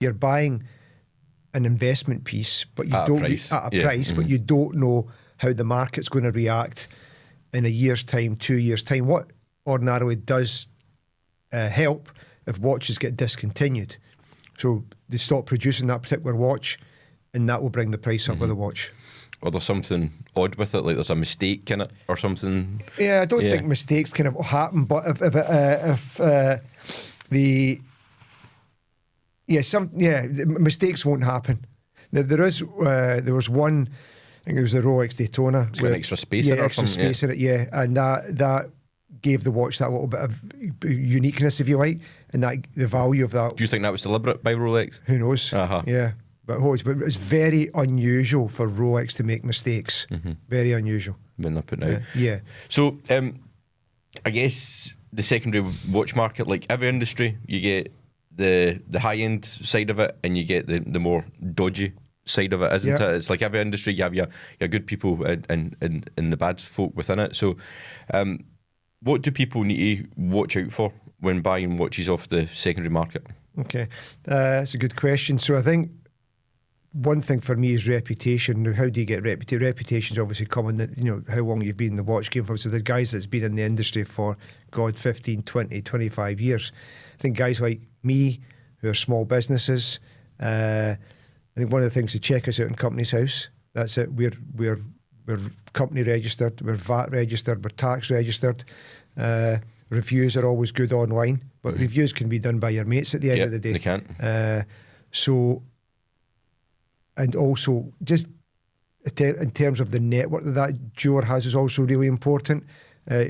you're buying an investment piece, but you At a don't price. at a Yeah. price, but you don't know how the market's going to react in a year's time, 2 years' time. What ordinarily does help if watches get discontinued. So they stop producing that particular watch, and that will bring the price up of the watch. Or there's something odd with it, like there's a mistake in it or something. Yeah, I don't think mistakes kind of happen, but if mistakes won't happen. There was one, I think it was the Rolex Daytona. It's got an extra space in it or extra something. space in it, and that gave the watch that little bit of uniqueness, if you like, and that the value of that. Do you think that was deliberate by Rolex? Who knows? Yeah. But it's very unusual for Rolex to make mistakes. Very unusual. When they're putting out. Yeah. So, I guess the secondary watch market, like every industry, you get the high end side of it, and you get the more dodgy side of it, isn't it? It's like every industry, you have your good people and the bad folk within it. So, what do people need to watch out for when buying watches off the secondary market? Okay, that's a good question. So I think one thing for me is reputation. Now, how do you get reputation? Reputation's obviously common, how long you've been in the watch game for. So the guys that's been in the industry for, 15, 20, 25 years. I think guys like me, who are small businesses, I think one of the things to check us out in Companies House. That's it. We're company registered, we're VAT registered, we're tax registered. Reviews are always good online, but reviews can be done by your mates at the end of the day. They can't. And also, just in terms of the network that jeweler has is also really important.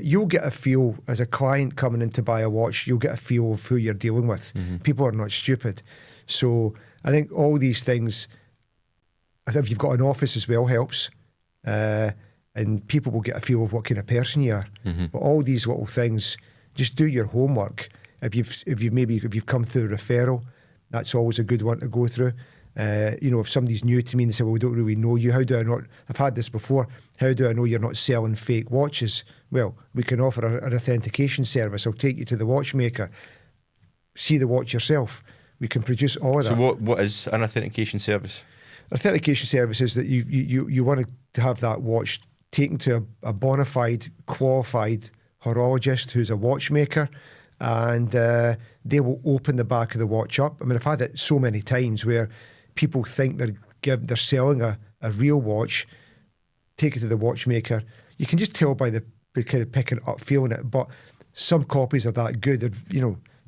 You'll get a feel, as a client coming in to buy a watch, you'll get a feel of who you're dealing with. People are not stupid. So I think all these things, if you've got an office as well, helps. And people will get a feel of what kind of person you are. But all these little things, just do your homework. If you've come through a referral, that's always a good one to go through. If somebody's new to me and they say, well, we don't really know you, how do I not? I've had this before. How do I know you're not selling fake watches? Well, we can offer an authentication service. I'll take you to the watchmaker, see the watch yourself. We can produce all of that. So what is an authentication service? Authentication service is that you want to have that watch taken to a bona fide, qualified horologist who's a watchmaker, and they will open the back of the watch up. I mean, I've had it so many times where people think they're selling a real watch, take it to the watchmaker. You can just tell by the kind of picking it up, feeling it, but some copies are that good. They're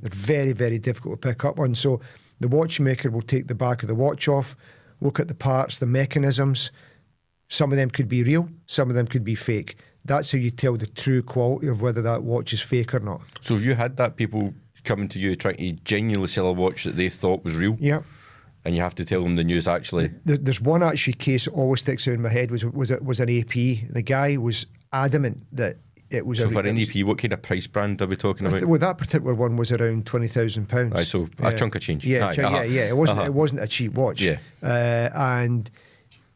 very, very difficult to pick up on. So the watchmaker will take the back of the watch off, look at the parts, the mechanisms. Some of them could be real, some of them could be fake. That's how you tell the true quality of whether that watch is fake or not. So have you had that, people coming to you trying to genuinely sell a watch that they thought was real? Yeah. And you have to tell them the news actually. There's one actually case that always sticks out in my head was an AP. The guy was adamant that it was. So for an AP, what kind of price brand are we talking about? Well, that particular one was around £20,000. Right, so a chunk of change. Yeah, It wasn't a cheap watch. Yeah. And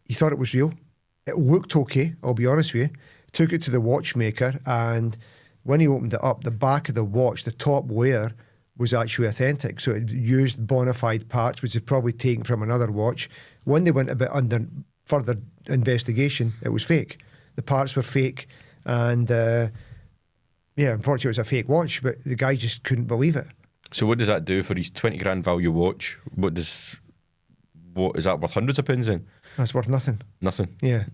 he thought it was real. It looked okay, I'll be honest with you. Took it to the watchmaker, and when he opened it up, the back of the watch, the top layer, was actually authentic. So it used bona fide parts, which is probably taken from another watch. When they went a bit under further investigation, it was fake. The parts were fake, and unfortunately it was a fake watch, but the guy just couldn't believe it. So what does that do for his 20 grand value watch? What is that worth? Hundreds of pounds then? That's worth nothing. Nothing? Yeah.